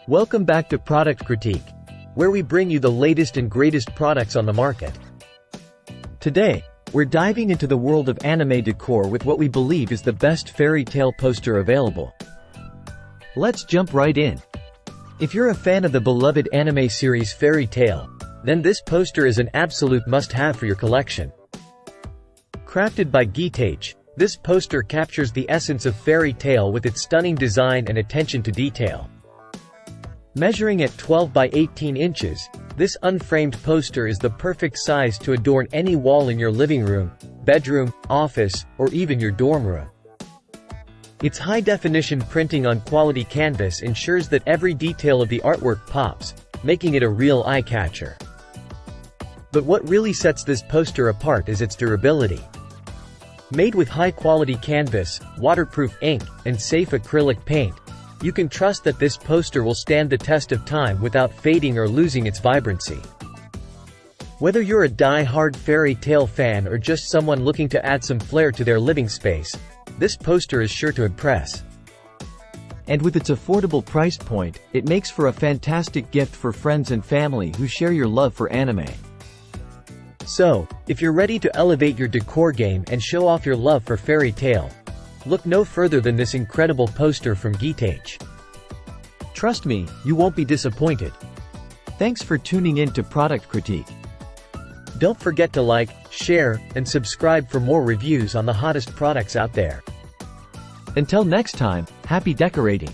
Welcome back to Product Critique, where we bring you the latest and greatest products on the market. Today, we're diving into the world of anime decor with what we believe is the best fairy tale poster available. Let's jump right in. If you're a fan of the beloved anime series Fairy Tail, then this poster is an absolute must-have for your collection. Crafted by Geataych, this poster captures the essence of Fairy Tail with its stunning design and attention to detail. Measuring at 12 by 18 inches, this unframed poster is the perfect size to adorn any wall in your living room, bedroom, office, or even your dorm room. Its high-definition printing on quality canvas ensures that every detail of the artwork pops, making it a real eye-catcher. But what really sets this poster apart is its durability. Made with high-quality canvas, waterproof ink, and safe acrylic paint, you can trust that this poster will stand the test of time without fading or losing its vibrancy. Whether you're a die-hard Fairy Tail fan or just someone looking to add some flair to their living space, this poster is sure to impress. And with its affordable price point, it makes for a fantastic gift for friends and family who share your love for anime. So, if you're ready to elevate your decor game and show off your love for Fairy Tail, look no further than this incredible poster from Geataych. Trust me, you won't be disappointed. Thanks for tuning in to Product Critique. Don't forget to like, share, and subscribe for more reviews on the hottest products out there. Until next time, happy decorating!